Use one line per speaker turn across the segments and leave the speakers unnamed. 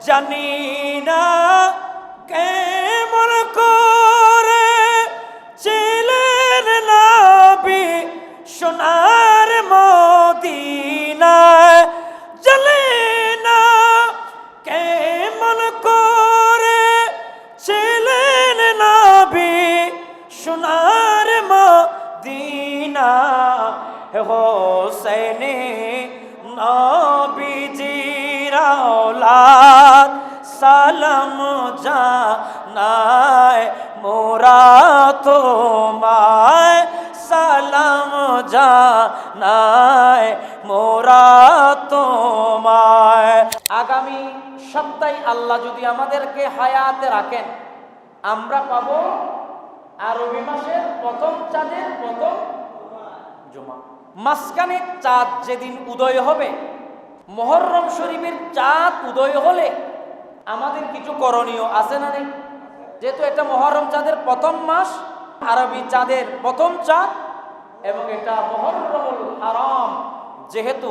জানি না কেমন করে ছিলেন নবী সোনার মদিনায়, জানি না কেমন করে ছিলেন নবী সোনার মদিনায়। হোসেনে নবীজির আওলাদ সালাম জানায় মোরা তোমায়, সালাম জানায় মোরা তোমায়। আগামী সপ্তাহে আল্লাহ যদি আমাদেরকে হায়াতে রাখেন, আমরা পাবো আরবি মাসের প্রথম চাঁদের প্রথম জুমা। মাঝখানে চাঁদ যেদিন উদয় হবে, মুহররম শরীফের চাঁদ উদয় হলে আমাদের কিছু করণীয় আছে না নেই? যেহেতু এটা মুহররম চাঁদের প্রথম মাস, আরবি চাঁদের প্রথম চাঁদ, এবং এটা মুহররমুল হারাম, যেহেতু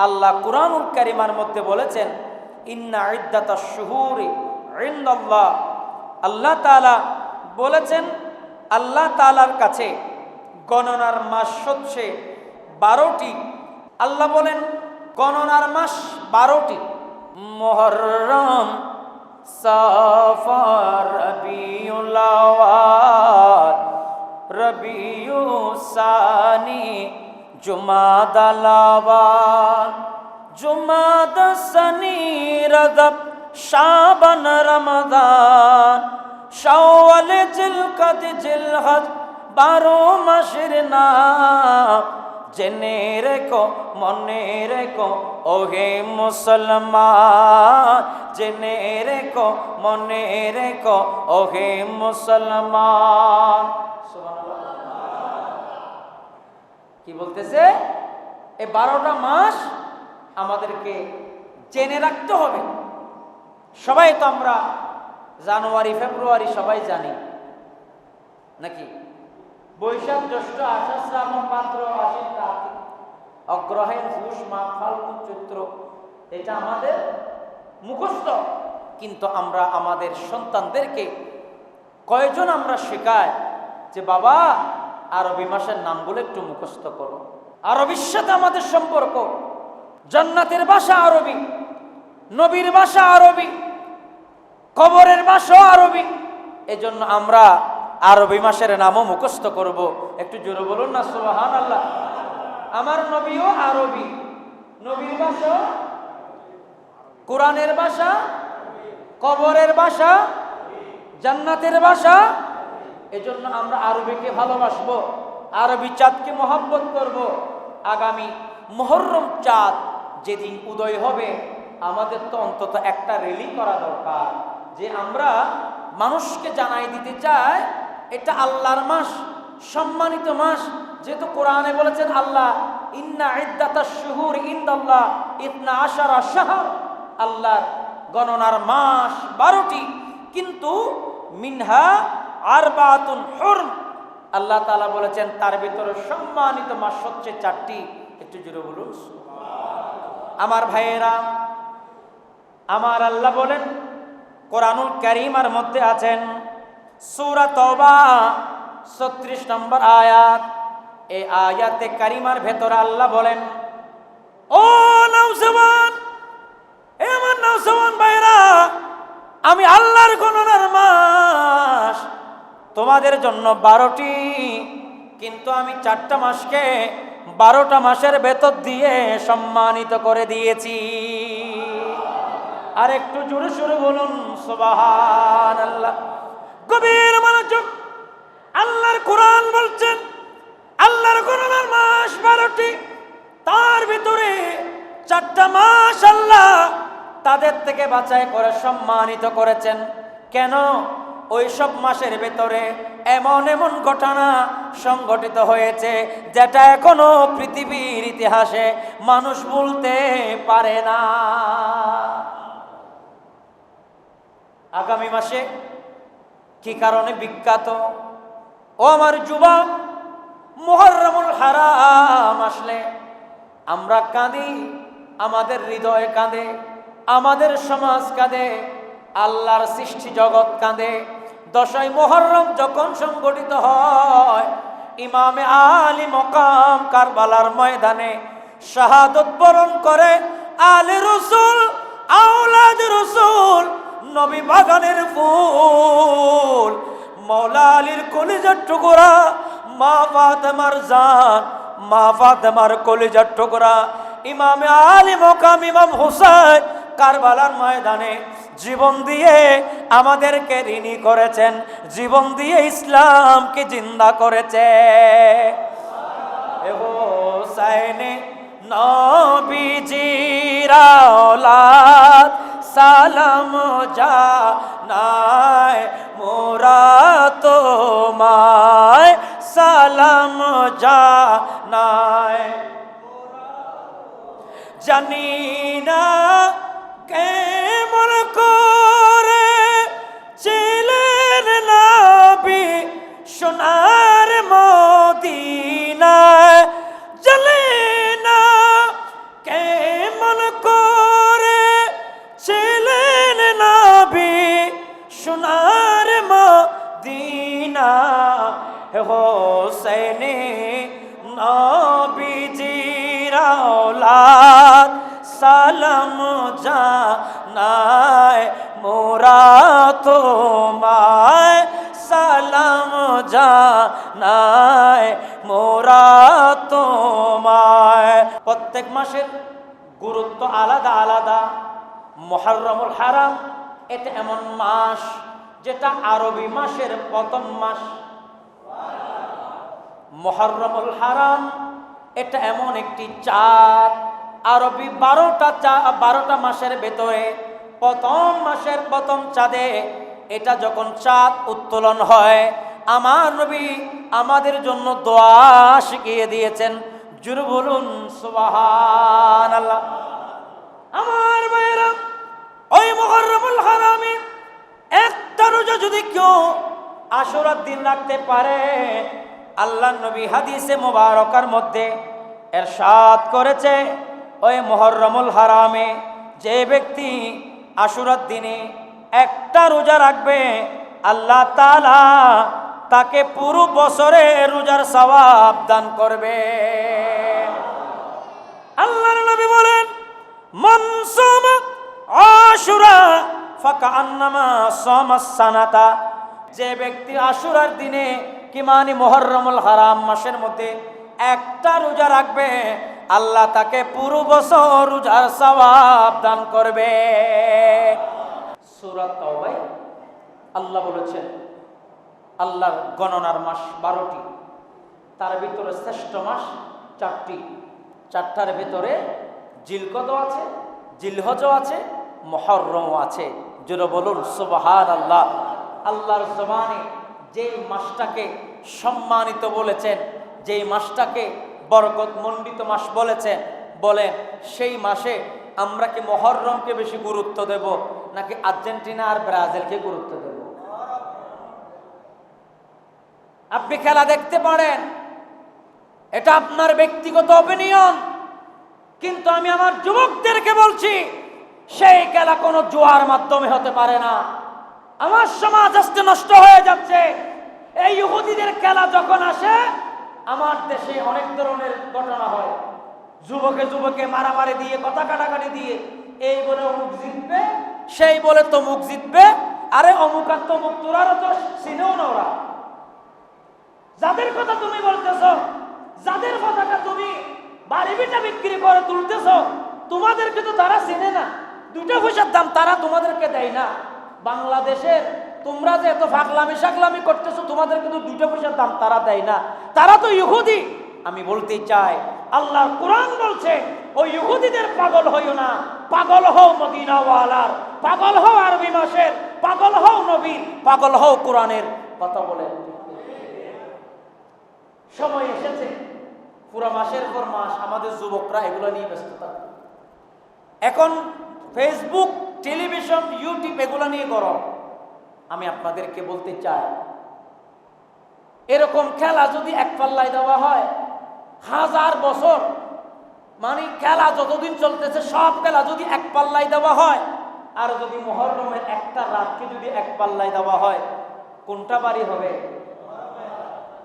আল্লাহ কুরআনুল কারীমের মধ্যে বলেছেন ইন্না ইদ্দাতাশ শুহুরি ইনদাল্লাহ, আল্লাহ তাআলা বলেছেন আল্লাহ তাআলার কাছে গণনার মাস হচ্ছে 12টি। আল্লাহ বলেন গণনার মাস 12টি, মুহররম, সাফার, রবিউল আউয়াল, রবিউস সানি, জুমাদাল আওয়াল, জুমাদা সানি, রজব, শাবান, রমাদান, শাওয়াল, জিলকাদ, জিলহজ, 12 মাসের নাম। জেনে রেখো মনে রেখো ওহে মুসলমান, জেনে রেখো মনে রেখো ওহে মুসলমান। কি বলতেছে? এই 12টা মাস আমাদেরকে জেনে রাখতে হবে। সবাই তো আমরা জানুয়ারি ফেব্রুয়ারি সবাই জানি নাকি? বৈশাখ জ্যৈষ্ঠ আষাঢ় শ্রাবণ ভাদ্র আশ্বিন কার্তিক অগ্রহায়ণ পৌষ মাঘ ফাল্গুন চৈত্র, এটা আমাদের মুখস্থ। কিন্তু আমরা আমাদের সন্তানদেরকে কয়জন আমরা শেখাই যে বাবা আরবি মাসের নামগুলো একটু মুখস্থ করো। আরবির সাথে আমাদের সম্পর্ক, জান্নাতের ভাষা আরবি, নবীর ভাষা আরবি, কবরের ভাষা আরবি। এজন্য আমরা আরবি মাসের নামও মুখস্থ করব। একটু জোরে বলুন না সুবহানাল্লাহ। আমার নবীও আরবি, নবীর ভাষা, কোরআনের ভাষা, কবরের ভাষা, জান্নাতের ভাষা। এজন্য আমরা আরবিকে ভালোবাসবো, আরবি চাঁদকে মহব্বত করব। আগামী মুহররম চাঁদ যেদিন উদয় হবে, আমাদের তো অন্তত একটা রেলি করা দরকার, যে আমরা মানুষকে জানাই দিতে চাই এটা আল্লাহর মাস, সম্মানিত মাস। যেহেতু কোরআনে বলেছেন আল্লাহ ইন্না ইদ্দাতাশ শুহুর ইনদাল্লাহ 12 শাহর, আল্লাহর গণনার মাস 12টি, কিন্তু মিনহা আরবাতুন হুরম, আল্লাহ তাআলা বলেছেন তার ভিতরে সম্মানিত মাস হচ্ছে 4টি। একটু জোরে বলুন আমার ভাইয়েরা। আমার আল্লাহ বলেন কোরআনুল কারীমের মধ্যে আছেন সূরা তওবা 36 নম্বর আয়াত। এই আয়াতে কারিমার ভেতরে আল্লাহ বলেন, ও নওজওয়ান, এ আমার নওজওয়ান ভাইরা, আমি আল্লাহর গণনার মাস তোমাদের জন্য 12টি, কিন্তু আমি 4টা মাসকে 12টা মাসের ভেতর দিয়ে সম্মানিত করে দিয়েছি। আর একটু জোরে সোরে বলুন সুবহানাল্লাহ। গভীর মনোযোগ। আল্লাহর কোরআন বলছেন আল্লাহর গণনার মাস 12টি, তার ভিতরে 4টা মাস আল্লাহ তাদের থেকে বাছাই করে সম্মানিত করেছেন। কেন? ওই সব মাসের ভেতরে এমন এমন ঘটনা সংঘটিত হয়েছে যেটা এখনো পৃথিবীর ইতিহাসে মানুষ বলতে পারে না। আগামী মাসে কি কারণে বিখ্যাত? ও আমার যুবক, মুহররমুল হারাম আসলে আমরা কাঁদি, আমাদের হৃদয় কাঁদে। আমাদের সমাজ কাঁদে, আল্লাহর সৃষ্টি জগৎ কাঁদে। 10ই মুহররম যখন সংগঠিত হয়, ইমামে আলী মকাম কারবালার ময়দানে শাহাদত বরণ করে আলী রসুল, আওলাদ রসুল, নবী বাগানের ফুল, মৌলা আলীর কলিজার টুকরা, মা ফাতেমার জান, মা ফাতেমার কলিজার টুকরা ইমামে আলী মকাম ইমাম হুসাইন কারবালার ময়দানে জীবন দিয়ে আমাদেরকে ঋণী করেছেন, জীবন দিয়ে ইসলামকে জিন্দা করেছে। হুসাইনে নবীজির আওলাদ সালাম জানায় মোরা তোমায়, সালাম জানায়। জানি না কেমন করে ছিলেন নবী সোনার মদিনায়, জানি না কেমন করে ছিলেন নবী সোনার মদিনা। হোসেনে নবীজির আওলাদ সালাম জানায় মোরা তোমায়, সালাম জানায় মোরা তোমায়। প্রত্যেক মাসের গুরুত্ব আলাদা আলাদা। মুহররমুল হারাম এটা এমন মাস যেটা আরবি মাসের প্রথম মাস। মুহররমুল হারাম এটা এমন একটি চাঁদ, আরবি 12টা মাসের ভেতরে প্রথম মাসের প্রথম চাঁদে এটা যখন চাঁদ উত্তোলন হয়, আমার নবী আমাদের জন্য দোয়া শিখিয়ে দিয়েছেন। জোরে বলুন সুবহানাল্লাহ। আমার ভাইরা, ওই মুহররমুল হারামে একটা রোজা যদি কেউ আশুরার দিন রাখতে পারে, আল্লাহ নবী হাদিসে মুবারকার মধ্যে ইরশাদ করেছে, ওই মুহররমুল হারামে যে ব্যক্তি আশুরার দিনে একটা রোজা রাখবে, আল্লাহ তাআলা তাকে পুরো বছরে রোজার সওয়াব দান করবে। আল্লাহর নবী বলেন, মান সামা আশুরা ফাকান্নামা সামাস সানাতা। যে ব্যক্তি আশুরার দিনে কি মানে মুহররমুল হারাম মাসের মধ্যে একটা রোজা রাখবে, আল্লাহ তাকে পুরো বছর রোজার সওয়াব দান করবে। সূরা তাওবায় আল্লাহ বলেছেন, আল্লাহর গণনার মাস 12টি, তার ভিতরে শ্রেষ্ঠ মাস 4টি। 4টার ভিতরে জিলকদ আছে, জিলহজ আছে, মুহররম আছে। জোরে বলুন সুবহানাল্লাহ। আল্লাহর জবানে যেই মাসটাকে সম্মানিত বলেছেন, যেই মাসটাকে বরকত মণ্ডিত মাস বলেছেন, বলেন সেই মাসে আমরা কি মুহররমকে বেশি গুরুত্ব দেব নাকি আর্জেন্টিনা আর ব্রাজিলকে গুরুত্ব দেব? আপনি খেলা দেখতে পারেন, এটা আপনার ব্যক্তিগত অপিনিয়ন, কিন্তু আমি আমার যুবকদেরকে বলছি, সেই খেলা কোনো জুয়ার মাধ্যমে হতে পারে না। আমার সমাজ আস্তে নষ্ট হয়ে যাচ্ছে। এই ইহুদিদের খেলা যখন আসে, আমার দেশে অনেক ধরনের ঘটনা হয়। যুবকে যুবকে মারামারি দিয়ে, কথা কাটাকাটি দিয়ে, এই বলে অমুক জিতবে, সেই বলে তমুক জিতবে। আরে অমুক আর তমুক তোরারও তো চিনেও না ওরা। যাদের কথা তুমি বলতেছ, যাদের কথাটা তুমি বাড়ি বিটা বিক্রি করে তুলতেছ, তোমাদেরকে তো তারা চিনে না। 2টা পয়সার দাম তারা তোমাদেরকে দেয় না। বাংলাদেশের তোমরা যে এত ফাগলামি সাগলামি করতেছো, তোমাদের কিন্তু 2টা পয়সার দাম তারা দেয় না। তারা তো ইহুদি। আমি বলতে চাই, আল্লাহর কোরআন বলছে, ওই ইহুদিদের পাগল হইও না, পাগল হও মদিনাওয়ালার, পাগল হও আরবি মাসের, পাগল হও নবীর, পাগল হও কোরআনের। কথা বলেন, সময় এসেছে পুরো মাসের পর মাস আমাদের যুবকরা এগুলো নিয়ে ব্যস্ত থাকে। এখন ফেসবুক, টেলিভিশন, ইউটিউব এগুলো নিয়ে গরম। আমি আপনাদেরকে বলতে চাই, এরকম খেলা যদি এক পাল্লায় দেওয়া হয়, 1000 বছর মানে খেলা যতদিন চলতেছে সব খেলা যদি এক পাল্লায় দেওয়া হয়, আর যদি মুহররমের একটা রাতকে যদি এক পাল্লায় দেওয়া হয়, কোনটা বাড়ি হবে?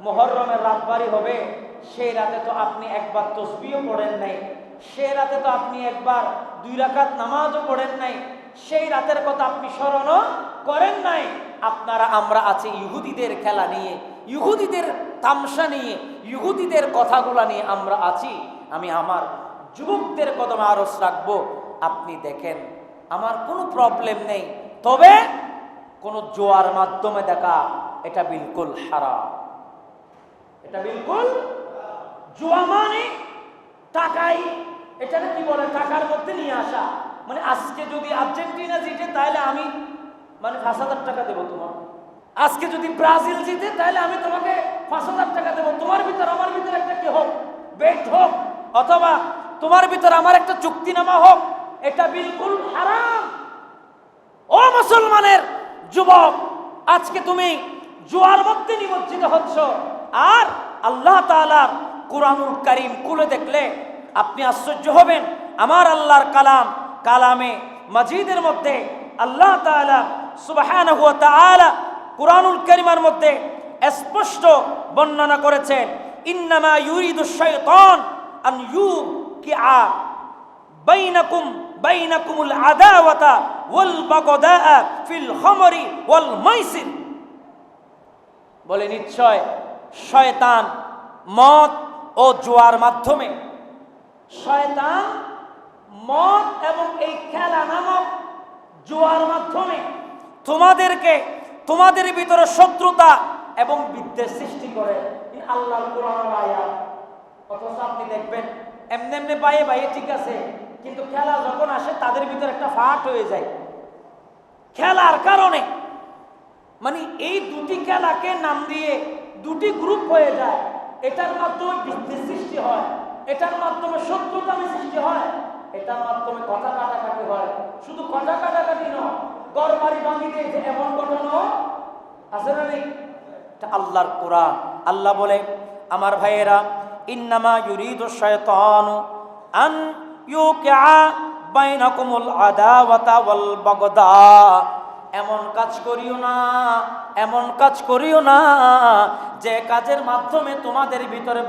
মুহররমের রাত বাড়ি হবে। সেই রাতে তো আপনি একবার তাসবিহও পড়েন নাই, সেই রাতে তো আপনি একবার 2 রাকাত নামাজও পড়েন নাই, সেই রাতের কথা আপনি স্মরণও করেন নাই। আপনারা আমরা আছি ইহুদিদের খেলা নিয়ে, ইহুদিদের তামসা নিয়ে, ইহুদিদের কথাগুলা নিয়ে আমরা আছি। আমি আমার যুবকদের কদমে আরজ রাখবো, আপনি দেখেন আমার কোনো প্রবলেম নেই, তবে কোনো জোয়ার মাধ্যমে দেখা এটা বিলকুল হারাম। এটা বিলকুল জুয়া মানে টাকাই, এটাকে কি বলে, টাকার মধ্যে নিয়ে আসা। মানে আজকে যদি আর্জেন্টিনা জিতে তাহলে আমি মানে 5,000 টাকা দেবো তোমার, আজকে যদি ব্রাজিল জিতে তাহলে আমি তোমাকে 5,000 টাকা দেবো। তোমার ভিতর আমার ভিতর একটা কি হোক, বেট হোক, অথবা তোমার ভিতর আমার একটা চুক্তিনামা হোক, এটা বিলকুল হারাম। ও মুসলমানের যুবক, আজকে তুমি জুয়ার মধ্যে নিমজ্জিত হচ্ছ। আর আল্লাহ তাআলার কুরআনুল কারীম খুলে দেখলে আপনি আশ্চর্য হবেন। আমার আল্লাহর কালাম, কালামে মাজিদের মধ্যে আল্লাহ তাআলা সুবহানাহু ওয়া তাআলা কুরআনুল কারীমের মধ্যে স্পষ্ট বর্ণনা করেছেন, ইন্নামা ইউরিদুশ শাইতান আন ইউকিআ বাইনাকুমুল আদাওয়াতা ওয়াল বাগদাআ ফিল খামরি ওয়াল মাইসির। বলে নিশ্চয় শয়তান মদ ও জুয়ার মাধ্যমে, শয়তান মদ এবং এই খেলা নামক জুয়ার মাধ্যমে তোমাদেরকে, তোমাদের ভিতরে শত্রুতা এবং বিদ্বেষ সৃষ্টি করে। আল্লাহর কোরআনের আয়াত। অথচ আপনি দেখবেন এমনি এমনি বাইয়ে বাইয়ে ঠিক আছে, কিন্তু খেলা যখন আসে তাদের ভিতরে একটা ফাট হয়ে যায় খেলার কারণে। মানে এই দুটি খেলাকে নাম দিয়ে দুটি গ্রুপ হয়ে যায়, এটার মাধ্যমে বিদ্বেষ সৃষ্টি হয়, এটার মাধ্যমে শত্রুতা সৃষ্টি হয়, এটার মাধ্যমে কথা কাটাকাটি হয়। শুধু কথা কাটাকাটি নয়, ঘর বাড়ি ভাঙি দিয়েছে এমন ঘটনা আছে না নেই? এটা আল্লাহর কোরআন। আল্লাহ বলে, আমার ভাইয়েরা, ইন্নামা ইউরিদুশ শাইতানু আন ইউকিআ বাইনাকুমুল আদাওয়াতা ওয়াল বাগদা। এমন কাজ করিও না, এমন কাজ করিও না যে কাজের মাধ্যমে তোমাদের ভিতরে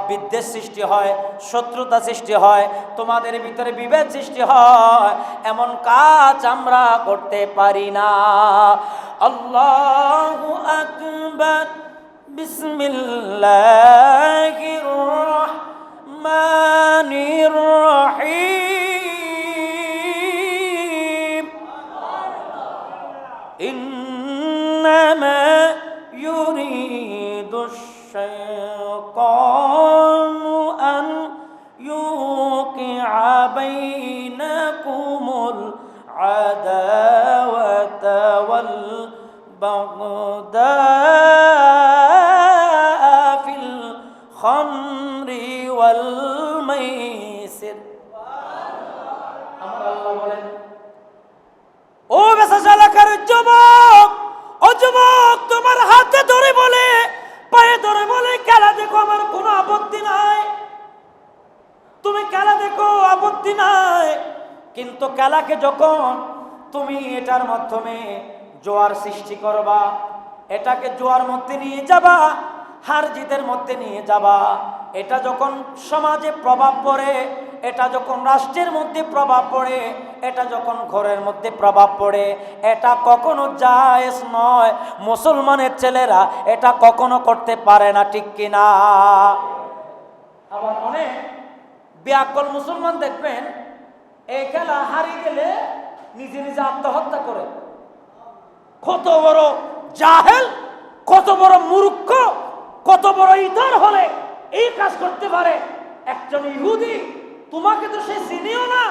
বিদ্বেষ সৃষ্টি হয়, শত্রুতা সৃষ্টি হয়, তোমাদের ভিতরে বিভেদ সৃষ্টি হয়। এমন কাজ আমরা করতে পারি না। আল্লাহু আকবার। বিসমিল্লাহির রহমানির রহিম। ইন্নামা ইউরিদুশ শাইতানু আন ইউকিআ বাইনাকুমুল আদাওয়াতা ওয়াল বাগদা ফিল খামরি ওয়াল মাইসির। আমার আল্লাহ বলেন, ও বেচারা এলাকার যুবক, ও যুবক, তোমার হাতে ধরে বলে, পায়ে ধরে বলে, খেলা দেখো, আমার কোনো আপত্তি নাই, তুমি খেলা দেখো, আপত্তি নাই। কিন্তু খেলাকে যখন তুমি এটার মাধ্যমে জোয়ার সৃষ্টি করবা, এটাকে জোয়ার মধ্যে নিয়ে যাবা, হার জিতের মধ্যে নিয়ে যাবা, এটা যখন সমাজে প্রভাব পড়ে, এটা যখন রাষ্ট্রের মধ্যে প্রভাব পড়ে, এটা যখন ঘরের মধ্যে প্রভাব পড়ে, এটা কখনো জায়েজ নয়। মুসলমানের ছেলেরা এটা কখনো করতে পারে না, ঠিক কিনা? আবার অনেক বেয়াক্কল মুসলমান দেখবেন এই খেলা হারিয়ে গেলে নিজে নিজে আত্মহত্যা করে। কত বড় জাহেল, কত বড় মূর্খ, কত বড় ইতর হলে এই কাজ করতে পারে? একজন ইহুদি, তোমাকে তো সে চিনিও না,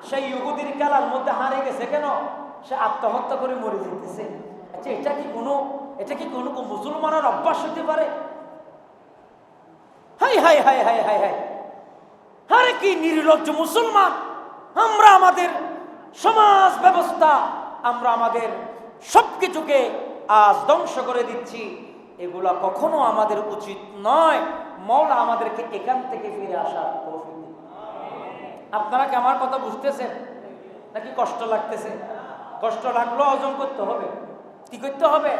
সেই ইহুদির খেলার মধ্যে হারিয়ে গেছে কেন? সে আত্মহত্যা করে মরে যেতেছে। আচ্ছা, এটা কি কোনো মুসলমানের অভ্যাস হতে পারে? High high high high high high, আরে কি নির্লজ্জ মুসলমান! আমরা আমাদের সমাজ ব্যবস্থা, আমরা আমাদের সবকিছুকে আজ ধ্বংস করে দিচ্ছি। এগুলা কখনো আমাদের উচিত নয়। মওলা আমাদেরকে এখান থেকে ফিরে আসার তৌফিক দিন। আপনারা কি আমার কথা বুঝতেছেন নাকি কষ্ট লাগতেছে? কষ্ট লাগলেও হজম করতে হবে। কি করতে হবে?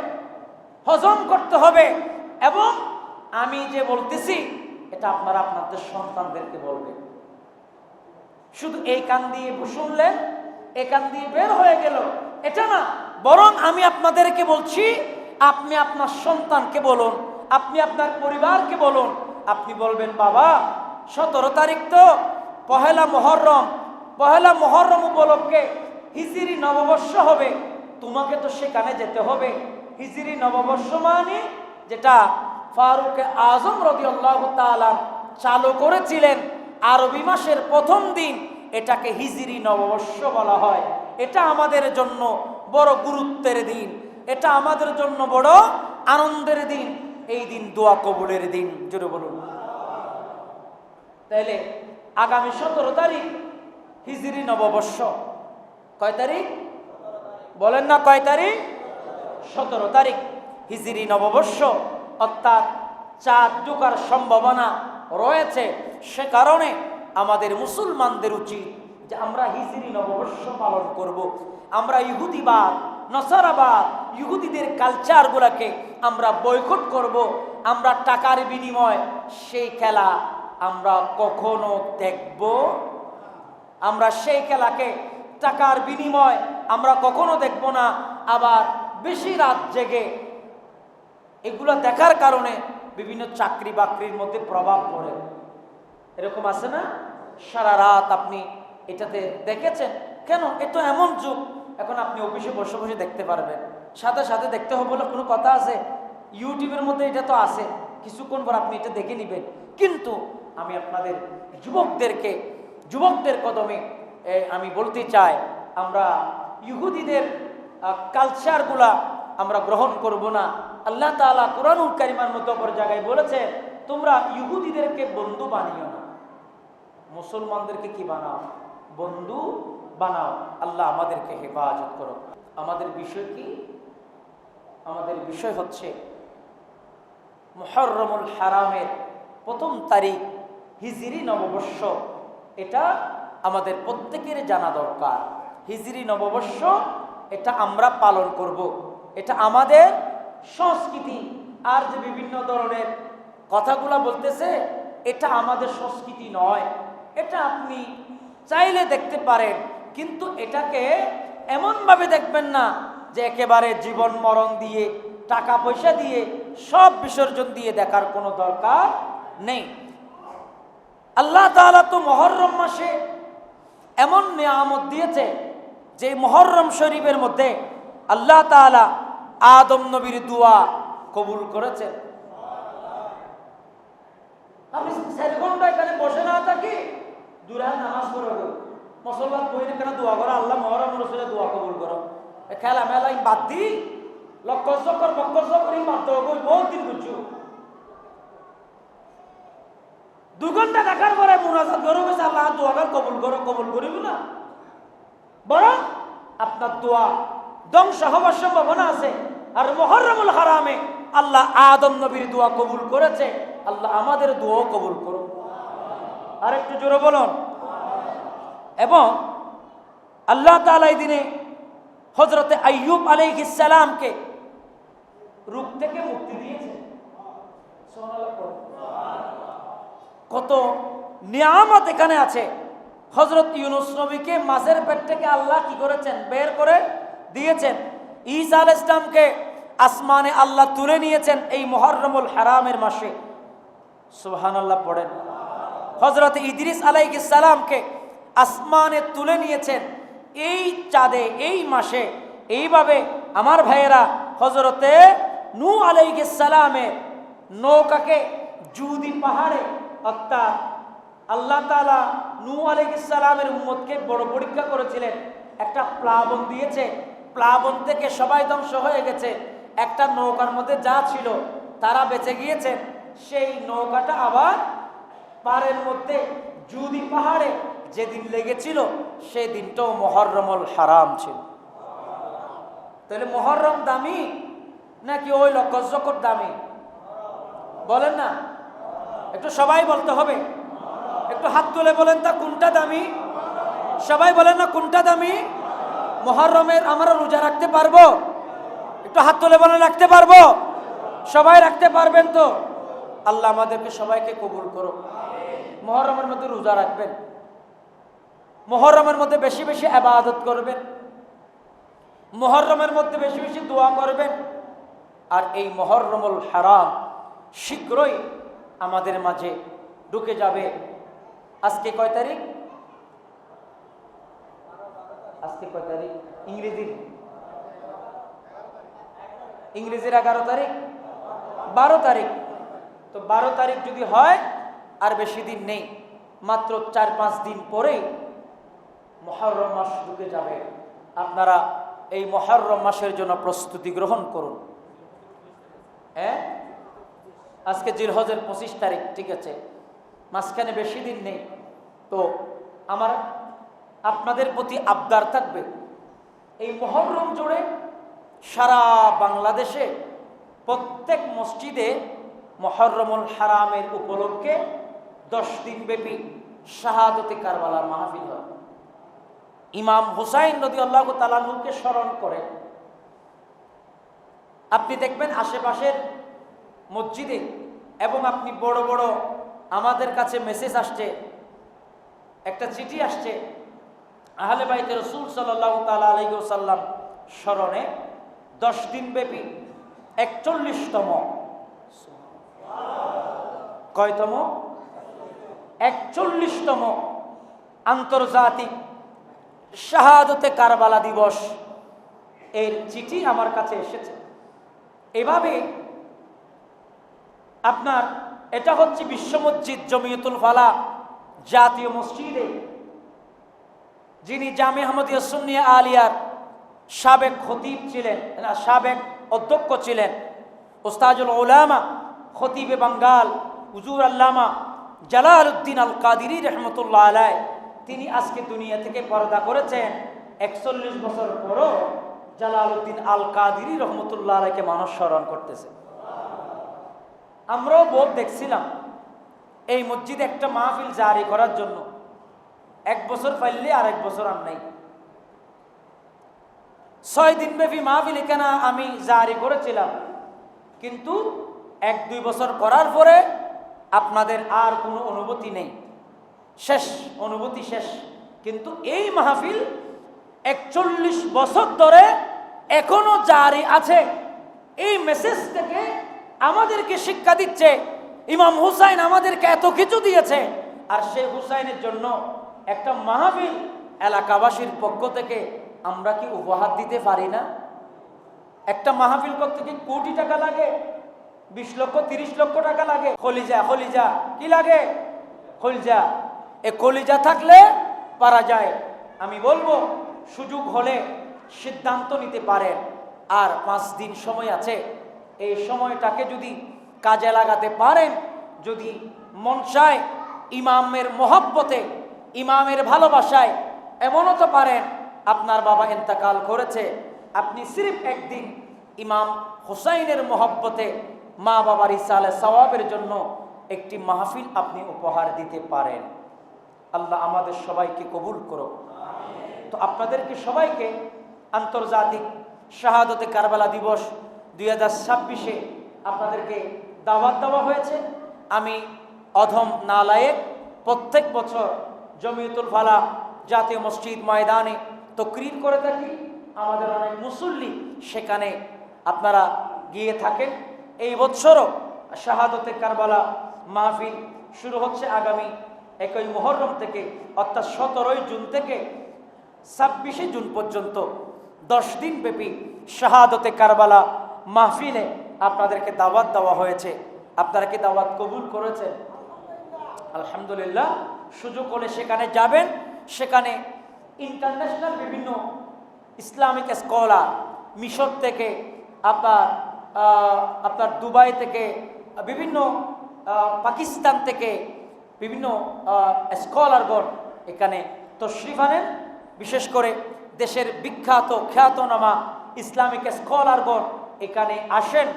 হজম করতে হবে। এবং আমি যে বলতেছি এটা আপনারা আপনাদের সন্তানদেরকে বলবেন। শুধু এই কান দিয়ে শুনলেন, এই কান দিয়ে বের হয়ে গেল, এটা না। বরং আমি আপনাদেরকে বলছি, আপনি আপনার সন্তানকে বলুন, আপনি আপনার পরিবারকে বলুন। আপনি বলবেন, বাবা 17 তারিখ তো পহেলা মহররম উপলক্ষে হিজরি নববর্ষ হবে, তোমাকে তো সেখানে যেতে হবে। হিজরি নববর্ষ মানে যেটা ফারুক আজম রাদিয়াল্লাহু তাআলা চালু করেছিলেন আরবি মাসের প্রথম দিন, এটাকে হিজরি নববর্ষ বলা হয়। এটা আমাদের জন্য বড় গুরুত্বের দিন, এটা আমাদের জন্য বড় আনন্দের দিন। এই দিন দোয়া কবুলের দিন। জোরে বলুন। তাইলে আগামী 17 তারিখ হিজরি নববর্ষ। কয় তারিখ বলেন না? কয় তারিখ? 17 তারিখ হিজরি নববর্ষ, অর্থাৎ চাঁদ ঢোকার সম্ভাবনা রয়েছে। সে কারণে আমাদের মুসলমানদের উচিত যে আমরা হিজরি নববর্ষ পালন করব। আমরা ইহুদিবাদ, নসারাবাদ, ইহুদিদের কালচারগুলোকে আমরা বয়কট করব। আমরা টাকার বিনিময় সেই খেলা আমরা কখনো দেখব? আমরা সেই খেলাকে টাকার বিনিময় আমরা কখনো দেখব না। আবার বেশি রাত জেগে এগুলো দেখার কারণে বিভিন্ন চাকরি বাকরির মধ্যে প্রভাব পড়ে। এরকম আছে না? সারা রাত আপনি এটাতে দেখেছেন কেন? এটা এমন যুগ, এখন আপনি অফিসে বসে বসে দেখতে পারবেন। সাথে সাথে দেখতে হবে বলে কোনো কথা আছে? ইউটিউবের মধ্যে এটা তো আছে, কিছুক্ষণ পর আপনি এটা দেখে নেবেন। কিন্তু আমি আপনাদের যুবকদের কদমে আমি বলতে চাই, আমরা ইহুদিদের কালচারগুলা আমরা গ্রহণ করব না। আল্লাহ তাআলা কুরআনুল কারীমের মধ্যে অপর জায়গায় বলেছে, তোমরা ইহুদিদেরকে বন্ধু বানিও না, মুসলমানদেরকে কি বানাও? বন্ধু বানাও। আল্লাহ আমাদেরকে হেফাজত করো। আমাদের বিষয় কি? আমাদের বিষয় হচ্ছে মুহররমুল হারামের প্রথম তারিখ হিজরি নববর্ষ। এটা আমাদের প্রত্যেকের জানা দরকার। হিজরি নববর্ষ এটা আমরা পালন করব। এটা আমাদের সংস্কৃতি। আর যে বিভিন্ন ধরনের কথাগুলা বলতেছে, এটা আমাদের সংস্কৃতি নয়। এটা আপনি চাইলে দেখতে পারেন, কিন্তু এটাকে এমনভাবে দেখবেন না যে একেবারে জীবন মরণ দিয়ে, টাকা পয়সা দিয়ে, সব বিসর্জন দিয়ে দেখার কোনো দরকার নেই। আল্লাহ তাআলা তো মুহররম মাসে এমন নিয়ামত দিয়েছে যে মুহররম শরীফের মধ্যে আল্লাহ তাআলা আদম নবীর দোয়া কবুল করেছেন। আপনি 4 ঘন্টা এখানে বসে না থাকি দুরা নামাজ পড়ো, মুসলমান কইলে কেন দোয়া করো, আল্লাহ মুহররম রসুলের দোয়া কবুল করো। খেলা মেলা বাদ দি, লক্ষ চক্কর করি মাত্র বহুত দিন বুঝছো। 2 ঘন্টা দেখার পরে মুনাজাত করো, আল্লাহ দোয়া কবুল করিব না। বরং আপনার দোয়া ধ্বংস হওয়ার সম্ভাবনা আছে। আর মুহররমুল হারামে আল্লাহ আদম নবীর দোয়া কবুল করেছে, আল্লাহ আমাদের দোয়াও কবুল করুন। আর একটু জোরে বলুন। এবং আল্লাহ তাআলা এই দিনে হযরতে আইয়ুব আলাইহিস সালামকে রূপ থেকে মুক্তি দিয়েছে। কত নিয়ামত এখানে আছে। হযরত ইউনূস নবীকে মাছের পেট থেকে আল্লাহ কি করেছেন? বের করে দিয়েছেন। ঈসা আলাইহিস সালামকে আসমানে আল্লাহ তুলে নিয়েছেন এই মুহররমুল হারামের মাসে। সুবহানাল্লাহ পড়েন। হযরত ইদ্রিস আলাইহিস সালামকে আসমানে তুলে নিয়েছেন এই চাঁদে, এই মাসে। এইভাবে আমার ভাইয়েরা হযরতে নূহ আলাইহিস সালামের নৌকাকে জুদি পাহাড়ে, অর্থাৎ আল্লাহ তাআলা নূহ আলাইহিস সালামের উম্মতকে বড় পরীক্ষা করেছিলেন। একটা প্লাবন দিয়েছে, প্লাবন থেকে সবাই ধ্বংস হয়ে গেছে। একটা নৌকার মধ্যে যা ছিল তারা বেঁচে গিয়েছে। সেই নৌকাটা আবার পাড়ের মধ্যে জুদি পাহাড়ে যেদিন লেগেছিল সেই দিনটাও মুহররমুল হারাম ছিল। তাহলে মুহররম দামি নাকি ওই লক্ষ দামি? বলেন না, একটু সবাই বলতে হবে। একটু হাত তুলে বলেন তা কোনটা দামি? সবাই বলেন না কোনটা দামি? মুহররমের আমরা রোজা রাখতে পারবো? একটু হাত তুলে বলেন রাখতে পারবো? সবাই রাখতে পারবেন তো? আল্লাহ আমাদেরকে সবাইকে কবুল করো। মুহররমের মধ্যে রোজা রাখবেন, মুহররমের মধ্যে বেশি বেশি ইবাদত করবেন, মুহররমের মধ্যে বেশি বেশি দোয়া করবেন। আর এই মুহররমুল হারাম শীঘ্রই আমাদের মাঝে ঢুকে যাবে। আজকে কয় তারিখ? আজকে কয় তারিখ? ইংরেজির 11 তারিখ, 12 তারিখ। তো 12 তারিখ যদি হয়, আর বেশি দিন নেই, মাত্র 4-5 দিন পরেই মুহররম মাস ঢুকে যাবে। আপনারা এই মুহররম মাসের জন্য প্রস্তুতি গ্রহণ করুন। হ্যাঁ, আজকে জিলহজের 25 তারিখ, ঠিক আছে, মাঝখানে বেশি দিন নেই। তো আমার আপনাদের প্রতি আবদার থাকবে, এই মুহররম জুড়ে সারা বাংলাদেশে প্রত্যেক মসজিদে মুহররমুল হারামের উপলক্ষে 10 দিন ব্যাপী শাহাদতে কারবালার মাহফিল হয়। ইমাম হুসাইন রাদিয়াল্লাহু তাআলা আনহুকে স্মরণ করে আপনি দেখবেন আশেপাশের মসজিদে, এবং আপনি বড় বড় আমাদের কাছে মেসেজ আসছে, একটা চিঠি আসছে, আহলে বাইতে রাসূল সাল্লাল্লাহু তাআলা আলাইহি ওয়াসাল্লাম স্মরণে 10 দিন ব্যাপী 41তম, কয়তম? 41তম আন্তর্জাতিক শাহাদতে কারবালা দিবস এর চিঠি আমার কাছে এসেছে। এভাবে আপনার এটা হচ্ছে বিশ্ব মসজিদ জমিয়তুল ফালাহ জাতীয় মসজিদে, যিনি জামে আহমদিয়া সুন্নিয়া আলিয়ার সাবেক খতিব ছিলেন, সাবেক অধ্যক্ষ ছিলেন, উস্তাজুল উলামা খতিবে বাঙ্গাল হুজুর আল্লামা জালালউদ্দিন আল কাদিরি রহমতুল্লাহ আলাইহ, তিনি আজকে দুনিয়া থেকে পর্দা করেছেন। 41 বছর পরও জালালউদ্দিন আল কাদিরি রহমতুল্লাহ আলাইহকে মানুষ স্মরণ করতেছে। আমরাও বোধ দেখছিলাম এই মসজিদে একটা মাহফিল জারি করার জন্য, 1 বছর পাইলে আর 1 বছর আর নাই। 6 দিন ব্যাপী মাহফিল এখানে আমি জারি করেছিলাম, কিন্তু 1-2 বছর করার পরে আপনাদের আর কোনো অনুভূতি নেই, শেষ, অনুভূতি শেষ। কিন্তু এই মাহফিল 41 বছর ধরে এখনো জারি আছে। এই মেসেজ থেকে আমাদেরকে শিক্ষা দিচ্ছে ইমাম হুসাইন আমাদেরকে এত কিছু দিয়েছে, আর সেই হুসাইনের জন্য একটা মাহফিল এলাকাবাসীর পক্ষ থেকে আমরা কি উপহার দিতে পারি না? একটা মাহফিল করতে কি কোটি টাকা লাগে? 20 লক্ষ 30 লক্ষ টাকা লাগে। খলিজা, খলিজা কি লাগে? খলিজা। এ খলিজা থাকলে পারা যায়। আমি বলবো সুযোগ হলে সিদ্ধান্ত নিতে পারেন। আর 5 দিন সময় আছে, এই সময়টাকে যদি কাজে লাগাতে পারেন, যদি মন চায় ইমামের মহব্বতে, ইমামের ভালোবাসায়, এমনও তো পারেন আপনার বাবা ইন্তেকাল করেছে, আপনি সির্ফ একদিন ইমাম হুসাইনের মহব্বতে মা বাবার ইসালে সওয়াবের জন্য একটি মাহফিল আপনি উপহার দিতে পারেন। আল্লাহ আমাদের সবাইকে কবুল করো। তো আপনাদেরকে সবাইকে আন্তর্জাতিক শাহাদতে কারবালা দিবস 2026-এ আপনাদেরকে দাওয়াত দেওয়া হয়েছে। আমি অধম নালায়েক প্রত্যেক বছর জমিয়তুল ফালাহ জাতীয় মসজিদ ময়দানে তকরির করে থাকি। আমাদের অনেক মুসল্লি সেখানে আপনারা গিয়ে থাকেন। এই বছরও শাহাদতে কারবালা মাহফিল শুরু হচ্ছে আগামী 1 মুহররম থেকে, অর্থাৎ 17 জুন থেকে 26 জুন পর্যন্ত 10 দিন ব্যাপী শাহাদতে কারবালা মাহফিলে আপনাদেরকে দাওয়াত দেওয়া হয়েছে। আপনারা কি দাওয়াত কবুল করেছেন? আলহামদুলিল্লাহ। সুযোগ হলে সেখানে যাবেন। সেখানে ইন্টারন্যাশনাল বিভিন্ন ইসলামিক স্কলার, মিশর থেকে, আপনার দুবাই থেকে, বিভিন্ন পাকিস্তান থেকে বিভিন্ন স্কলারগণ এখানে তশরিফ আনেন। বিশেষ করে দেশের বিখ্যাত খ্যাতনামা ইসলামিক স্কলারগণ এখানে আসেন।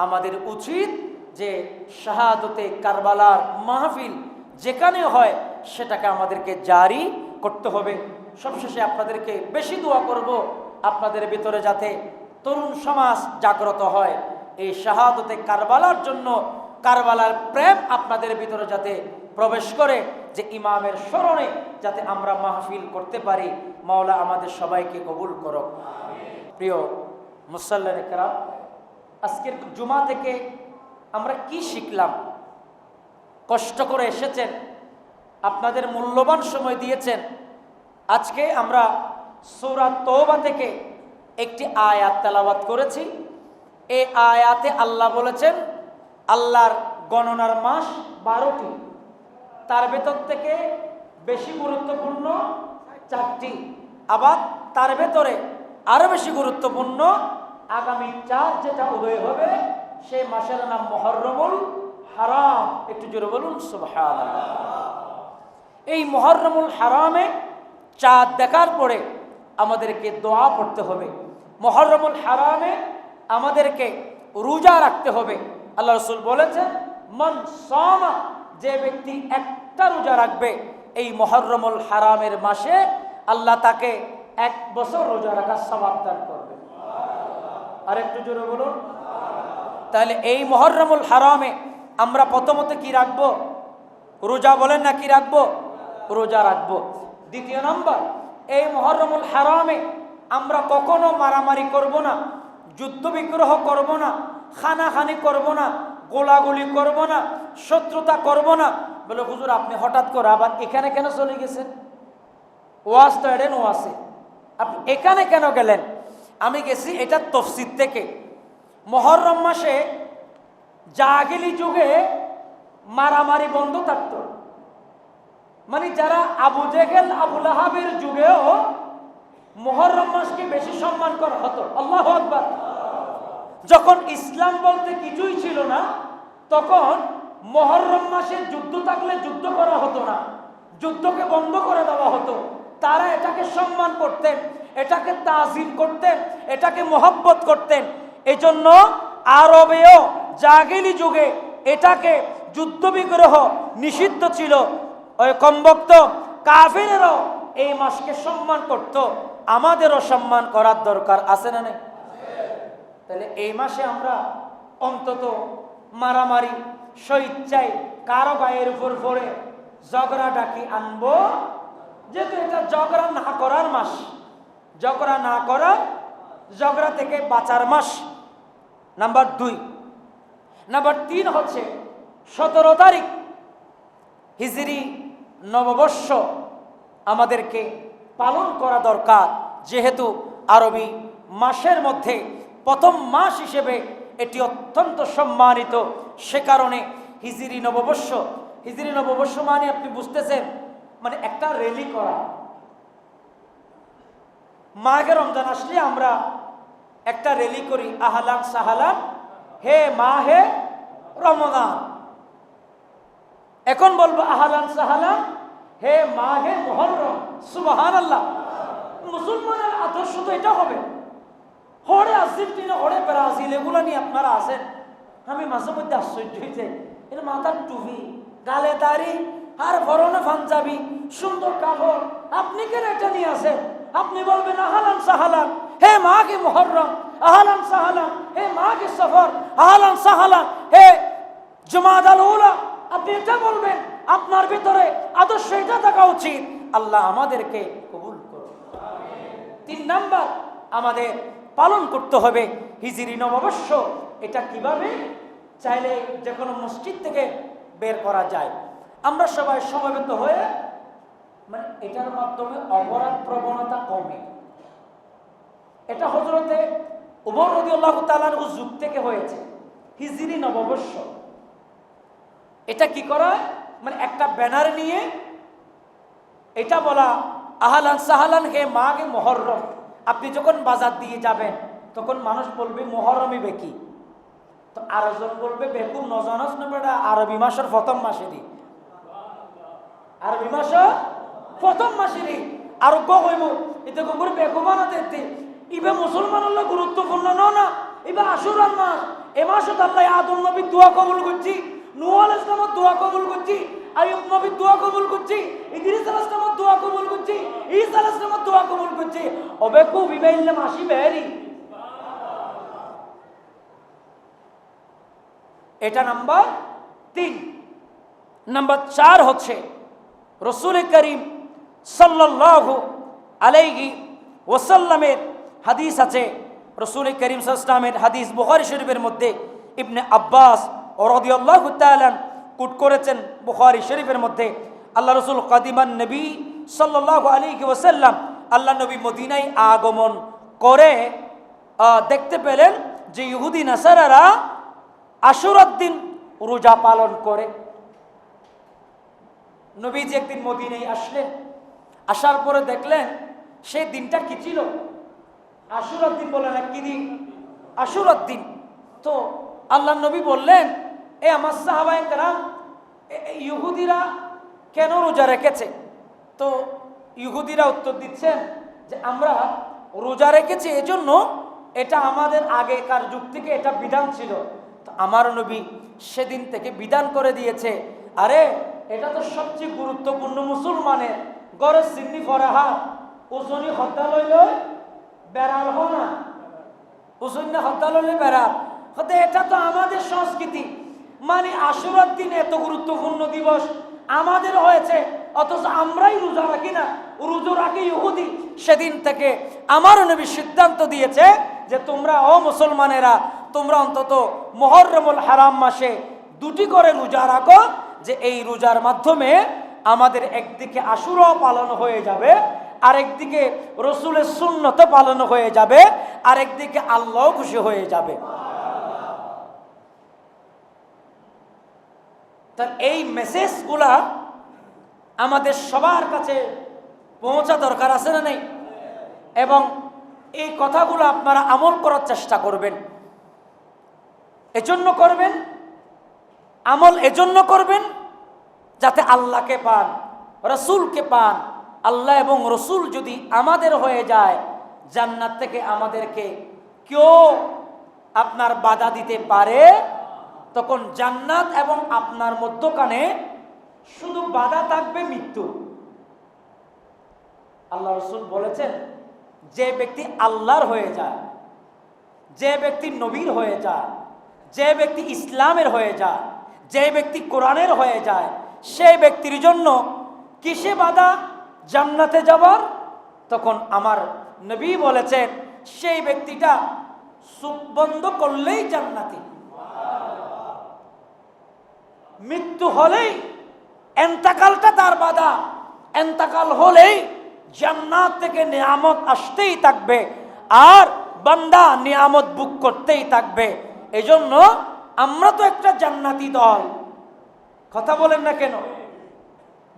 আমাদের উচিত যে শাহাদতে কারবালার মাহফিল যেখানে হয় সেটাকে আমাদেরকে জারি করতে হবে। সবশেষে আপনাদেরকে বেশি দোয়া করব আপনাদের ভিতরে যাতে তরুণ সমাজ জাগ্রত হয়, এই শাহাদতে কারবালার জন্য কারবালার প্রেম আপনাদের ভিতরে যাতে প্রবেশ করে, যে ইমামের স্মরণে যাতে আমরা মাহফিল করতে পারি। মাওলা আমাদের সবাইকে কবুল করো। প্রিয় মুসল্লিনে কেরাম, আজকের জুমা থেকে আমরা কি শিখলাম? কষ্ট করে এসেছেন, আপনাদের মূল্যবান সময় দিয়েছেন। আজকে আমরা সূরা তওবা থেকে একটি আয়াত তেলাওয়াত করেছি। এই আয়াতে আল্লাহ বলেছেন আল্লাহর গণনার মাস 12টি, তার ভেতর থেকে বেশি গুরুত্বপূর্ণ 4টি, আবার তার ভেতরে আরো বেশি গুরুত্বপূর্ণ আগামী 4 যেটা উদয় হবে সেই মাসের নাম মুহররমুল হারাম। একটু জোরে বলুন সুবহানাল্লাহ। এই মুহররমুল হারামে চাঁদ দেখার পরে আমাদেরকে দোয়া পড়তে হবে। মুহররমুল হারামে আমাদেরকে রোজা রাখতে হবে। আল্লাহ রাসূল বলেছেন মান সামা, যে ব্যক্তি একটা রোজা রাখবে এই মুহররমুল হারামের মাসে, আল্লাহ তাকে 1 বছর রোজা রাখার সওয়াব দান করবে। আর একটু জোরে বলুন। তাহলে এই মুহররমুল হারামে আমরা প্রথমত কি রাখবো? রোজা। বলেন না কি রাখবো? রোজা রাখবো। দ্বিতীয় নম্বর, এই মুহররমুল হারামে আমরা কখনো মারামারি করব না, যুদ্ধ বিগ্রহ করব না, খানাখানি করব না, গোলাগুলি করব না, শত্রুতা করব না। বলে হুজুর আপনি হঠাৎ করে আবার এখানে কেন চলে গেছেন? ওয়াজ তো এডেন ওয়াজে, আপনি এখানে কেন গেলেন? আমি গেছি এটা তাফসীর থেকে। মুহররম মাসে জাহিলি যুগে মারামারি বন্ধ থাকতো। মানে যারা আবু জেহেল আবু লাহাবের যুগেও মুহররম মাসকে বেশি সম্মান করা হতো। আল্লাহু আকবার। যখন ইসলাম বলতে কিছুই ছিল না, তখন মুহররম মাসে যুদ্ধ থাকলে যুদ্ধ করা হতো না, যুদ্ধকে বন্ধ করে দেওয়া হতো। তারা এটাকে সম্মান করতেন, এটাকে তাজিম করতেন, এটাকে মহব্বত করতেন। এজন্য আরবেও জাহিলি যুগে এটাকে যুদ্ধ বিগ্রহ নিষিদ্ধ ছিল। ওই কমবক্ত কাফিরেরাও এই মাসকে সম্মান করত। আমাদেরও সম্মান করার দরকার আছে না নেই? তাহলে এই মাসে আমরা অন্তত মারামারি স্বেচ্ছায় কারো গায়ের উপর পড়ে ঝগড়া ডাকি আনবো, যেহেতু এটা ঝগড়া না করার মাস, ঝগড়া না করা, ঝগড়া থেকে বাঁচার মাস। নাম্বার 2। নাম্বার 3 হচ্ছে 17 তারিখ হিজরি নববর্ষ আমাদেরকে পালন করা দরকার, যেহেতু আরবি মাসের মধ্যে প্রথম মাস হিসেবে এটি অত্যন্ত সম্মানিত। সে কারণে হিজরি নববর্ষ, হিজরি নববর্ষ মানে আপনি বুঝতেছেন, মানে একটা র্যালি করা। মাঘে রমজান আসলে আমরা একটা র্যালি করি, আহলান সাহালান হে মাহে রমজান। এখন বলবো আহলান সাহালান হে মাহে মুহররম। সুবহানাল্লাহ। মুসলমানের আদর্শ তো এটা হবে। হরে আর্জেন্টিনা, হরে ব্রাজিল, এগুলো নিয়ে আপনারা আছেন। আমি মাঝে মধ্যে আশ্চর্য হয়েছে, এর মাথার টুপি, গালে দাড়ি, আর পরনে পাঞ্জাবি, সুন্দর কাপড়, আপনি কেন এটা নিয়ে আসেন? আপনি বলবেন আহলান সাহালান হে মাহে মুহররম, আহলান সাহালান হে মাহে সফর, আহলান সাহালান হে জুমাদাল উলা। আপনি এটা বলবেন, আপনার ভিতরে আদর্শ এটা থাকা উচিত। আল্লাহ আমাদেরকে কবুল করুন। 3 নাম্বার, আমাদের পালন করতে হবে হিজরি নববর্ষ। এটা কিভাবে? চাইলে যে কোনো মসজিদ থেকে বের করা যায়। আমরা সবাই সমবেত হয়ে, মানে এটার মাধ্যমে অপরাধ প্রবণতা কমে। এটা হযরতে ওমর রাদিয়াল্লাহু তাআলা আনহু যুগ থেকে হয়েছে হিজরি নববর্ষ। এটা কি করা? মানে একটা ব্যানার নিয়ে এটা বলা আহলান সাহালান হে মাহে মুহররম। আপনি যখন বাজার দিয়ে যাবেন তখন মানুষ বলবে মুহররমই বেকি, তো আরেকজন বলবে বেকুম নজানাস না বেটা, আরবি মাসের প্রথম মাসে দি, আরবি মাসের প্রথম মাসে দি আরোগ্য হইব। এতে গোবর বেকুমানা দেখতে ইবে মুসলমানের গুরুত্বপূর্ণ না। এবার আশুরার মাস, এ মাসে আল্লাহ আদম নবীর দোয়া কবুল করছি, নূহ আলাইহিস সালামের দোয়া কবুল করছি, আইয়ুব নবীর দোয়া কবুল করছি, ইদ্রিস আলাইহিস সালামের দোয়া কবুল করছি, ঈসা আলাইহিস সালামের দোয়া কবুল করছি। ওবে কো বিবাইল্লা মাসি বেরি। এটা নাম্বার 3। নাম্বার 4 হচ্ছে রাসূল করিম সাল্লাল্লাহু আলাইহি ওয়াসাল্লামের হাদিস আছে। রাসূল করিম সাল্লাল্লাহু আলাইহি ওয়াসাল্লামের হাদিস বুখারী শরীফের মধ্যে ইবনে আব্বাস রাদিয়াল্লাহু তাআলা কোট করেছেন বুখারী শরীফের মধ্যে। আল্লাহ রাসূল কাদিমান নবী সাল্লাল্লাহু আলাইহি ওয়াসাল্লাম, আল্লাহ নবী মদিনায় আগমন করে দেখতে পেলেন যে ইহুদি নাসারারা আশুরার দিন রোজা পালন করে। নবীজি একদিন মদিনায় আসলেন, আসার পরে দেখলেন সেই দিনটা কি ছিল? আশুরার দিন। বলে না কি দিন? আশুরার দিন। তো আল্লাহ নবী বললেন, এ আমার সাহাবায়ে কেরাম, ইহুদিরা কেন রোজা রেখেছে? তো ইহুদিরা উত্তর দিচ্ছেন যে আমরা রোজা রেখেছি এজন্য, এটা আমাদের আগেকার যুগ থেকে এটা বিধান ছিল। তো আমার নবী সেদিন থেকে বিধান করে দিয়েছে, আরে এটা তো সবচেয়ে গুরুত্বপূর্ণ মুসলমানের গড়ের সিন্নি ফরাহা ওজনি হত্যা লইল বেড়াল হ না, ওজনি হত্যা লইলে বেড়াল হতে। এটা তো আমাদের সংস্কৃতি, মানে আশুরার দিন এত গুরুত্বপূর্ণ দিবস আমাদের হয়েছে, অথচ আমরাই রোজা রাখি না, রোজা রাখি ইহুদি। সেদিন থেকে আমার নবী সিদ্ধান্ত দিয়েছে যে তোমরা ও মুসলমানেরা, তোমরা অন্তত মুহররমুল হারাম মাসে 2টি করে রোজা রাখো, যে এই রোজার মাধ্যমে আমাদের একদিকে আশুরা পালন হয়ে যাবে, আরেকদিকে রসুলের সুন্নত পালন হয়ে যাবে, আরেকদিকে আল্লাহ খুশি হয়ে যাবে। তার এই মেসেজগুলা আমাদের সবার কাছে পৌঁছা দরকার আছে না নেই? এবং এই কথাগুলো আপনারা আমল করার চেষ্টা করবেন। এজন্য করবেন, আমল এজন্য করবেন যাতে আল্লাহকে পান, রসুলকে পান। আল্লাহ এবং রসুল যদি আমাদের হয়ে যায়, জান্নাত থেকে আমাদেরকে কেউ আপনার বাধা দিতে পারে, তখন জান্নাত এবং আপনার মধ্যখানে শুধু বাধা থাকবে মৃত্যু। আল্লাহ রসুল বলেছেন, যে ব্যক্তি আল্লাহর হয়ে যায়, যে ব্যক্তি নবীর হয়ে যায়, যে ব্যক্তি ইসলামের হয়ে যায়, যে ব্যক্তি কোরআনের হয়ে যায়, সেই ব্যক্তির জন্য কিসে বাধা জান্নাতে যাবার? তখন আমার নবী বলেছেন, সেই ব্যক্তিটা চোখ বন্ধ করলেই জান্নাতি। মৃত্যু হলেই এন্তাকালটা তার বাধা, এন্তাকাল হলেই জান্নাত থেকে নিয়ামত আসতেই থাকবে, আর বান্দা নিয়ামত বুক করতেই থাকবে। এজন্য আমরা তো একটা জান্নাতি দল, কথা বলেন না কেন?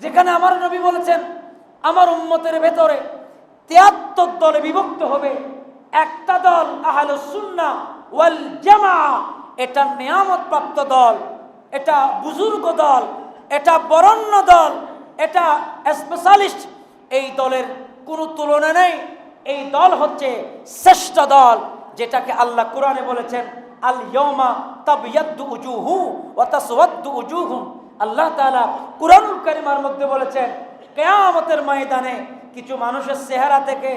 যেখানে আমার নবী বলেছেন আমার উম্মতের ভেতরে 73 দলে বিভক্ত হবে, একটা দল আহলুস সুন্নাহ ওয়াল জামাআহ, এটা নিয়ামত প্রাপ্ত দল, এটা বুজুর্গ দল, এটা বরেণ্য দল, এটা স্পেশালিস্ট। এই দলের কোনো তুলনা নেই। এই দল হচ্ছে শ্রেষ্ঠ দল, যেটাকে আল্লাহ কোরআনে বলেছেন আল ইয়াউমা তাবিয়াদ্দু উজুহু ওয়া তাসওয়াদ্দু উজুহুম। আল্লাহ তাআলা কুরআনুল কারীমের মধ্যে বলেছেন, কিয়ামতের ময়দানে কিছু মানুষের চেহারা থেকে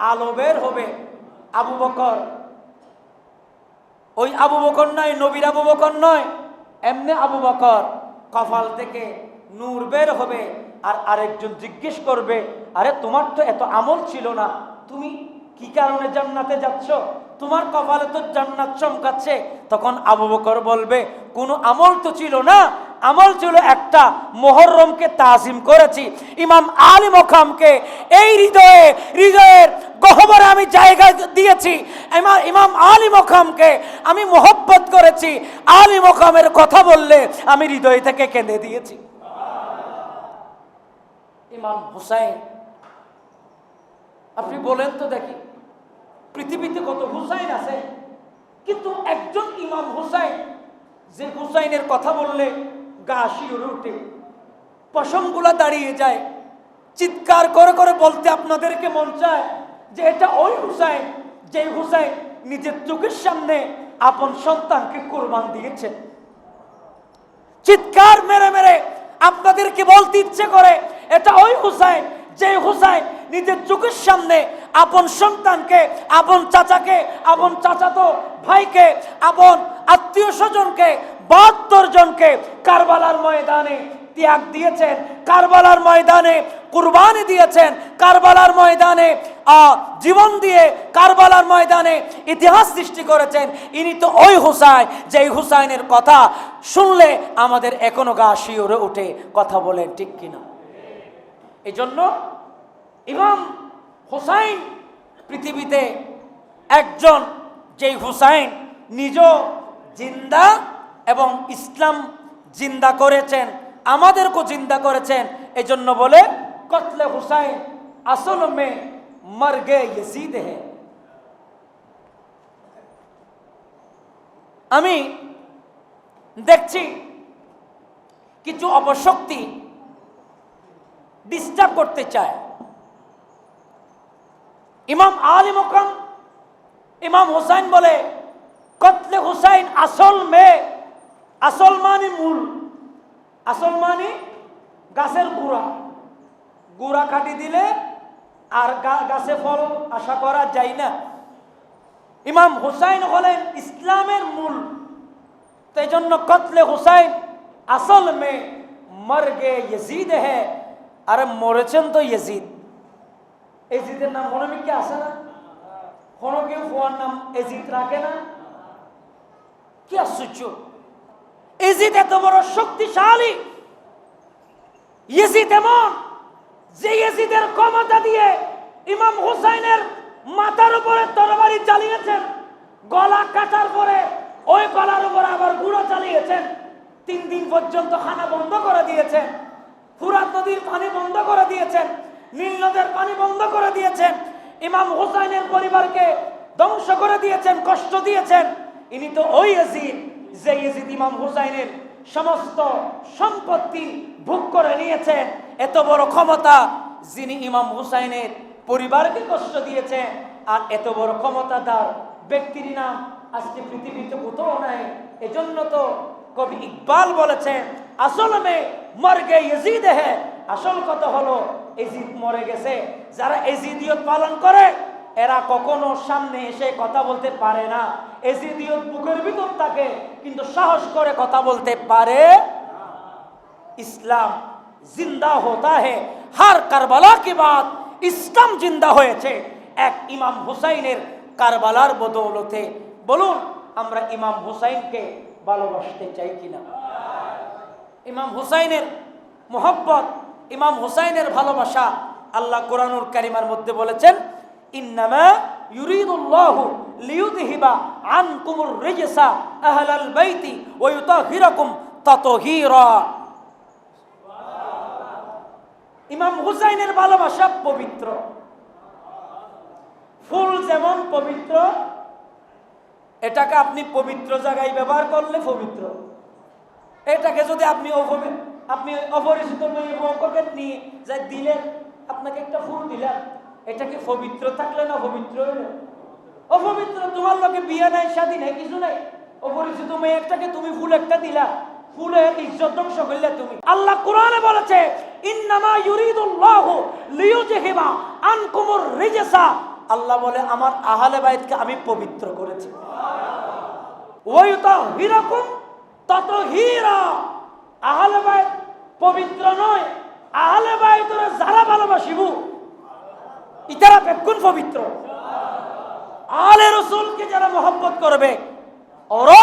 আলো বের হবে। আবু বকর, ওই আবু বকর নয়, নবীর আবু বকর নয়, এমনি আবু বকর, কপাল থেকে নূর বের হবে। আর আরেকজন জিজ্ঞেস করবে, আরে তোমার তো এত আমল ছিল না, তুমি কি কারণে জান্নাতে যাচ্ছ? তোমার কপালে তো জান্নাত চমকাচ্ছে। তখন আবু বকর বলবে, কোনো আমল তো ছিল না, আমল ছিল একটা, মুহররমকে তাজিম করেছি, ইমাম আলী মকামকে এই হৃদয়ের গহ্বরে আমি জায়গা দিয়েছি, ইমাম আলী মকামকে আমি মোহব্বত করেছি, আলী মকামের কথা বললে আমি হৃদয় থেকে কেঁদে দিয়েছি। ইমাম হুসাইন, আপনি বলেন তো দেখি, পৃথিবীতে কত হুসাইন আছে, কিন্তু একজন ইমাম হুসাইন, যে হুসাইনের কথা বললে গা শিউরে ওঠে, পশমগুলা দাঁড়িয়ে যায়, চিৎকার করে করে বলতে আপনাদেরকে মন চায় যে এটা ওই হুসাইন, যে হুসাইন নিজের চোখের সামনে আপন সন্তানকে কুরবান দিয়েছেন। চিৎকার মেরে মেরে আপনাদেরকে বলতে ইচ্ছে করে, এটা ওই হুসাইন যে হুসাইন নিজের চোখের সামনে আপন সন্তানকে, আপন চাচাকে, আপন চাচাতো ভাইকে, আপন আত্মীয় স্বজনকে 72 জনকে কারবালার ময়দানে ত্যাগ দিয়েছেন, কারবালার ময়দানে কুরবানি দিয়েছেন, কারবালার ময়দানে জীবন দিয়ে কারবালার ময়দানে ইতিহাস সৃষ্টি করেছেন। ইনি তো ওই হুসাইন যেই হুসাইনের কথা শুনলে আমাদের এখনো গা শিউরে উঠে। কথা বলেন ঠিক কিনা? এই জন্য ইমাম হুসাইন পৃথিবীতে একজন যেই হুসাইন নিজ জিন্দা এবং ইসলাম জিন্দা করেছেন, আমাদেরকেও জিন্দা করেছেন। এই জন্য বলে কতলে হুসাইন আসল মে মর গে ইয়াজিদ হে। আমি দেখছি কিছু অপশক্তি ডিস্টার্ব করতে চায়। ইমাম আলী মুকাম ইমাম হুসাইন বলে কতলে হুসাইন আসল মে, আসল মানে মূল, আসল মানে গাছের গুড়া, গুড়া কাটি দিলে আর গাছে ফল আশা করা যায় না। ইমাম হুসাইন হলেন ইসলামের মূল। তো এই জন্য কতলে হুসাইন আসল মে মর গে ইয়াজিদ হে। আরে মরেছেন তো ইয়াজিদ, এজিদের নাম মনে কি আসে না? কোনো কেউ ফুয়ার নাম এজিদ রাখে না? কি আশ্চর্য! এজিদ এত বড় শক্তিশালী, ইয়াজিদ এমন যে ইয়াজিদের ক্ষমতা দিয়ে ইমাম হুসাইনের মাথার উপরে তরবারি চালিয়েছেন, গলা কাটার পরে ওই গলার উপর আবার গুঁড়ো চালিয়েছেন, 3 দিন পর্যন্ত খানা বন্ধ করে দিয়েছেন, ফুরাত নদীর পানি বন্ধ করে দিয়েছেন, নীল নদের পানি বন্ধ করে দিয়েছেন, ইমাম হুসাইনের পরিবারকে ধ্বংস করে দিয়েছেন, কষ্ট দিয়েছেন। ইনি তো ওই ইয়াজিদ যে ইয়াজিদ ইমাম হুসাইনের সমস্ত সম্পত্তি ভোগ করে নিয়েছেন। এত বড় ক্ষমতা যিনি ইমাম হুসাইনের পরিবারকে কষ্ট দিয়েছে, আর এত বড় ক্ষমতাদার ব্যক্তির নাম আজকে পৃথিবীতে কোথাও নাই। এজন্য তো কবি ইকবাল বলেছেন আসল মে মর গে ইয়াজিদ হে। আসল কথা হলো এজিদ মরে গেছে। যারা এজিদিয়ত পালন করে এরা কখনো সামনে এসে কথা বলতে পারে না। এজিদিয়ত বুকের ভিতর থাকে কিন্তু সাহস করে কথা বলতে পারে। ইসলাম জিন্দা হতা হে, হার কারবালা কে বাদ ইসলাম জিন্দা হয়েছে এক ইমাম হুসাইনের কারবালার বদৌলতে। বলুন আমরা ইমাম হুসাইনকে ভালোবাসতে চাই কিনা? ইমাম হুসাইনের মোহব্বত, ইমাম হুসাইনের ভালোবাসা আল্লাহ কোরআনুল কারীমের মধ্যে বলেছেন ইন্নামা ইউরিদুল্লাহু লিইউযহিবা আনকুমুর রিজসা আহলাল বাইতি ওয়া ইউতাহিরাকুম তাতহীরা। ইমাম হুসাইনের ভালোবাসা পবিত্র। ফুল যেমন পবিত্র, এটাকে আপনি পবিত্র জায়গায় ব্যবহার করলে পবিত্র। এটাকে যদি আপনি অপরিচিত মেয়েকে নিয়ে যাই দিলেন, আপনাকে একটা ফুল দিলেন, এটা কি পবিত্র থাকলে না পবিত্র হইলে? অপবিত্র। তোমার লোকে বিয়ে নাই, শাদী নাই, কিছু নাই, অপরিচিত মেয়ে একটাকে তুমি ফুল একটা দিলা, ফুলের ইজ্জত ধ্বংস করলে তুমি। আল্লাহ কোরআনে বলেছে ইন্নামা ইউরিদুল্লাহু লিইউযহিবা আনকুমুর রিজসা। আল্লাহ বলে আমার আহলে বাইতকে আমি পবিত্র করেছি। ওয়া ইউতাহিরাকুম তাতহীরা। আহলে বাইত পবিত্র নয়, আহলে বাইতরে যারা ভালোবাসিব ইতারা বেগুন পবিত্র। আলে রাসূলকে যারা মহব্বত করবে ওরা